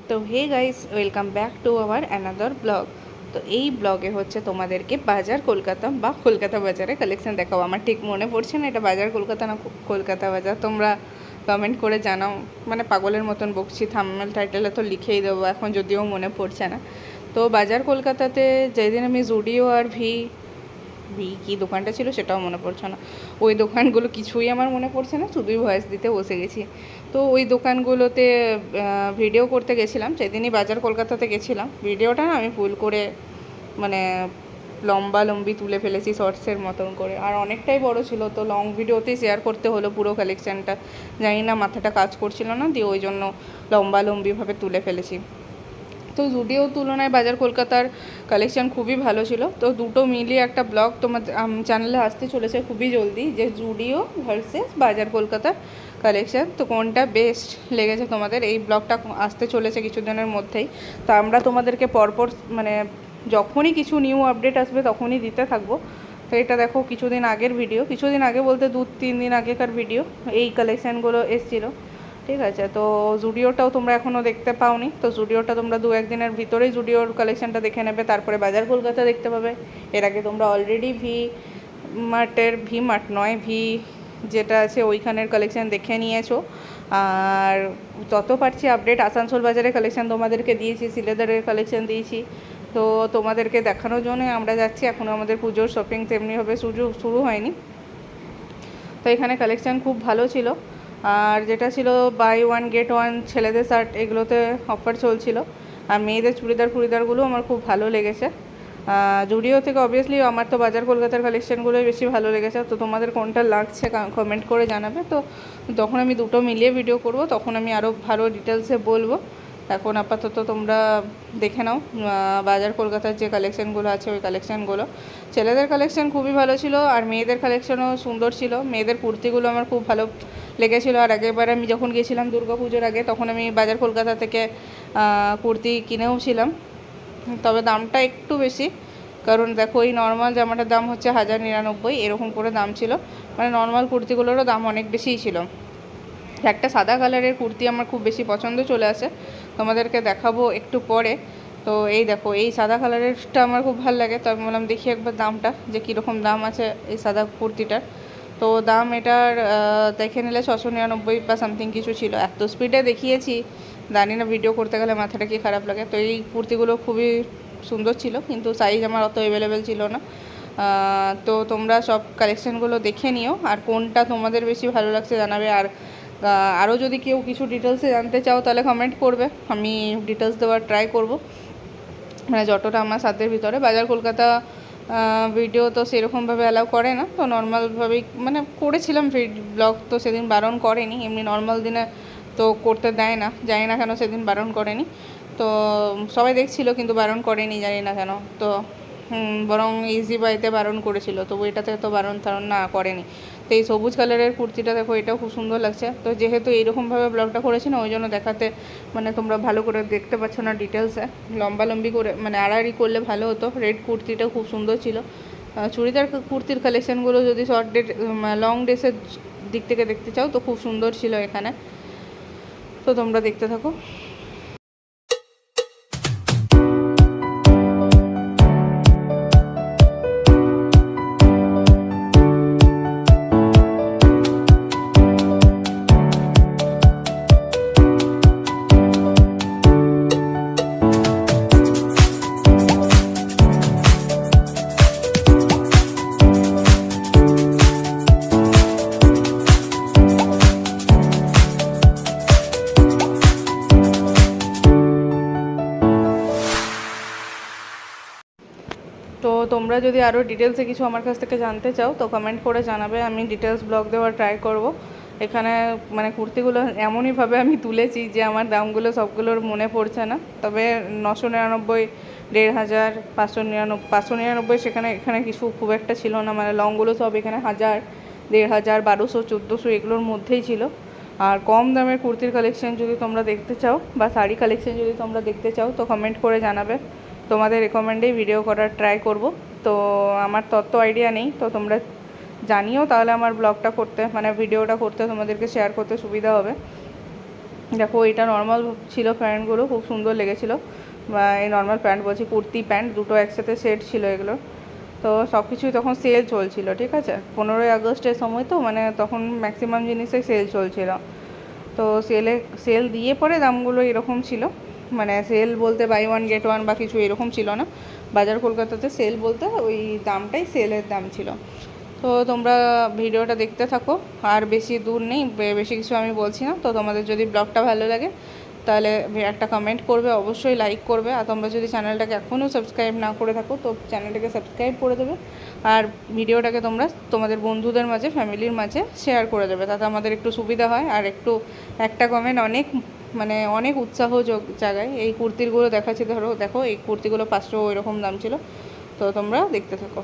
তো hey guys, welcome back to our another blog. তো এই ব্লগে হচ্ছে তোমাদেরকে বাজার কলকাতা বা কলকাতা বাজারে কালেকশন দেখাবো। আমার ঠিক মনে পড়ছে না এটা বাজার কলকাতা না কলকাতা বাজার। তোমরা কমেন্ট করে জানাও। মানে পাগলের মতন বকছি, থাম্বনেল টাইটেলে তো লিখেই দেবো এখন, যদিও মনে পড়ছে না। তো বাজার কলকাতাতে যেদিন আমি জুডিও আর কী দোকানটা ছিল সেটাও মনে পড়ছে না, ওই দোকানগুলো কিছুই আমার মনে পড়ছে না, শুধুই ভয়েস দিতে বসে গেছি। তো ওই দোকানগুলোতে ভিডিও করতে গেছিলাম, সেদিনই বাজার কলকাতাতে গেছিলাম। ভিডিওটা না আমি ভুল করে মানে লম্বি তুলে ফেলেছি শর্টসের মতন করে, আর অনেকটাই বড় ছিল, তো লং ভিডিওতেই শেয়ার করতে হলো পুরো কালেকশানটা। জানি না মাথাটা কাজ করছিল না, দিয়ে ওই জন্য লম্বিভাবে তুলে ফেলেছি। তো জুডিওর তুলনায় বাজার কলকাতার কালেকশান খুবই ভালো ছিল। তো দুটো মিলিয়ে একটা ব্লগ তোমার চ্যানেলে আসতে চলেছে খুবই জলদি, যে জুডিও ভার্সেস বাজার কলকাতার কালেকশান। তো কোনটা বেস্ট লেগেছে তোমাদের, এই ব্লগটা আসতে চলেছে কিছুদিনের মধ্যেই। তো আমরা তোমাদেরকে পরপর মানে যখনই কিছু নিউ আপডেট আসবে তখনই দিতে থাকবো। তো এটা দেখো কিছুদিন আগের ভিডিও, কিছুদিন আগে বলতে 2-3 দিন আগেকার ভিডিও, এই কালেকশানগুলো এসেছিলো। ঠিক আছে, তো জুডিওটাও তোমরা এখনও দেখতে পাওনি, তো জুডিওটা তোমরা 2-1 দিনের ভিতরেই জুডিওর কালেকশানটা দেখে নেবে, তারপরে বাজার কলকাতা দেখতে পাবে। এর আগে তোমরা অলরেডি ভি মার্ট নয়, যেটা আছে ওইখানের কালেকশান দেখে নিয়েছো। আর যত পারছি আপডেট আসানসোল বাজারের কালেকশান তোমাদেরকে দিয়েছি, সিলেদারের কালেকশান দিয়েছি। তো তোমাদেরকে দেখানোর জন্য আমরা যাচ্ছি, এখনও আমাদের পুজোর শপিং তেমনিভাবে শুরু হয়নি। তো এখানে কালেকশান খুব ভালো ছিল। আর যেটা ছিল বাই ওয়ান গেট ওয়ান ছেলেদের শার্ট, এগুলোতে অফার চলছিল। আর মেয়েদের চুড়িদারগুলো আমার খুব ভালো লেগেছে। জুডিও থেকে অবভিয়াসলি আমার তো বাজার কলকাতার কালেকশানগুলোই বেশি ভালো লেগেছে। তো তোমাদের কোনটা লাগছে কমেন্ট করে জানাবে। তো যখন আমি দুটো মিলিয়ে ভিডিও করব তখন আমি আরও ভালো ডিটেলসে বলবো। এখন আপাতত তোমরা দেখে নাও বাজার কলকাতার যে কালেকশানগুলো আছে ওই কালেকশানগুলো। ছেলেদের কালেকশান খুবই ভালো ছিল, আর মেয়েদের কালেকশানও সুন্দর ছিল। মেয়েদের কুর্তিগুলো আমার খুব ভালো লেগেছিলো। আর আগেরবার আমি যখন গেছিলাম পুজোর আগে, তখন আমি বাজার কলকাতা থেকে কুর্তি কিনেও ছিলাম, তবে দামটা একটু বেশি। কারণ দেখো এই নর্মাল জামাটার দাম হচ্ছে 1099, এরকম করে দাম ছিল। মানে নর্মাল কুর্তিগুলোরও দাম অনেক বেশিই ছিল। একটা সাদা কালারের কুর্তি আমার খুব বেশি পছন্দ চলে আসে, তোমাদেরকে দেখাবো একটু পরে। তো এই দেখো এই সাদা কালারেরটা আমার খুব ভালো লাগে, তো আমি বললাম দেখি একবার দামটা যে কীরকম দাম আছে এই সাদা কুর্তিটার। তো দাম এটার দেখে নিলে 699 বা সামথিং কিছু ছিল। এত স্পিডে দেখিয়েছি, জানি না ভিডিও করতে গেলে মাথাটা কি খারাপ লাগে। তো এই কুর্তিগুলো খুবই সুন্দর ছিল, কিন্তু সাইজ আমার অত অ্যাভেলেবেল ছিল না। তো তোমরা সব কালেকশানগুলো দেখে নিও, আর কোনটা তোমাদের বেশি ভালো লাগছে জানাবে। আর আরও যদি কেউ কিছু ডিটেলসে জানতে চাও তাহলে কমেন্ট করবে, আমি ডিটেলস দেওয়ার ট্রাই করব, মানে যতটা আমার সাধ্যের ভিতরে। বাজার কলকাতা ভিডিও তো সেরকমভাবে অ্যালাউ করে না, তো নর্মালভাবেই মানে করেছিলাম ব্লগ, তো সেদিন বারণ করেনি। এমনি নর্মাল দিনে তো করতে দেয় না, জানি না কেন সেদিন বারণ করেনি। তো সবাই দেখছিল কিন্তু বারণ করেনি, জানি না কেন। তো বরং ইজি বাইতে বারণ করেছিল, তবু এটাতে তো বারণ না করেনি। তো এই সবুজ কালারের কুর্তিটা দেখো, এটাও খুব সুন্দর লাগছে। তো যেহেতু এইরকমভাবে ব্লগটা করেছি না, ওই জন্য দেখাতে মানে তোমরা ভালো করে দেখতে পাচ্ছ না ডিটেলসে, লম্বি করে মানে আড়াআড়ি করলে ভালো হতো। রেড কুর্তিটাও খুব সুন্দর ছিল। চুড়িদার কুর্তির কালেকশানগুলো যদি লং ড্রেসের দিক থেকে দেখতে চাও তো খুব সুন্দর ছিল এখানে। তো তোমরা দেখতে থাকো। তো তোমরা যদি আরও ডিটেলসে কিছু আমার কাছ থেকে জানতে চাও তো কমেন্ট করে জানাবে, আমি ডিটেলস ব্লগ দেওয়ার ট্রাই করব। এখানে মানে কুর্তিগুলো এমনইভাবে আমি তুলেছি যে আমার দামগুলো সবগুলোর মনে পড়ছে না, তবে 999, 1500, 599, এখানে কিছু খুব একটা ছিল না, মানে লংগুলো সব এখানে 1000, 1500, 1200, 1400 এগুলোর মধ্যেই ছিল। আর কম দামের কুর্তির কালেকশান যদি তোমরা দেখতে চাও বা শাড়ি কালেকশান যদি তোমরা দেখতে চাও তো কমেন্ট করে জানাবে, তোমাদের রেকমেন্ডেই ভিডিও করার ট্রাই করব। তো আমার তত আইডিয়া নেই, তো তোমরা জানিও, তাহলে আমার ব্লগটা করতে মানে ভিডিওটা করতে তোমাদেরকে শেয়ার করতে সুবিধা হবে। দেখো এটা নর্মাল ছিল, প্যান্টগুলো খুব সুন্দর লেগেছিলো। বা এই নর্মাল প্যান্ট বলছি, কুর্তি প্যান্ট দুটো একসাথে সেট ছিল এগুলো। তো সব কিছুই তখন সেল চলছিল, ঠিক আছে, 15ই আগস্টের সময় তো, মানে তখন ম্যাক্সিমাম জিনিসে সেল চলছিল। তো সেল দিয়ে পরে দামগুলো এরকম ছিল, মানে সেল বলতে বাই ওয়ান গেট ওয়ান বা কিছু এরকম ছিল না। বাজার কলকাতাতে সেল বলতে ওই দামটাই সেলের দাম ছিল। তো তোমরা ভিডিওটা দেখতে থাকো, আর বেশি দূর নেই, বেশি কিছু আমি বলছি না। তো তোমাদের যদি ব্লগটা ভালো লাগে তাহলে একটা কমেন্ট করবে, অবশ্যই লাইক করবে। আর তোমরা যদি চ্যানেলটাকে এখনও সাবস্ক্রাইব না করে থাকো তো চ্যানেলটাকে সাবস্ক্রাইব করে দেবে। আর ভিডিওটাকে তোমরা তোমাদের বন্ধুদের মাঝে, ফ্যামিলির মাঝে শেয়ার করে দেবে, তাতে আমাদের একটু সুবিধা হয়। আর একটা কমেন্ট অনেক, মানে অনেক উৎসাহ জাগায়। এই কুর্তিগুলো দেখাচ্ছি, দেখো এই কুর্তিগুলো 500 ওইরকম দাম ছিল। তো তোমরা দেখতে থাকো।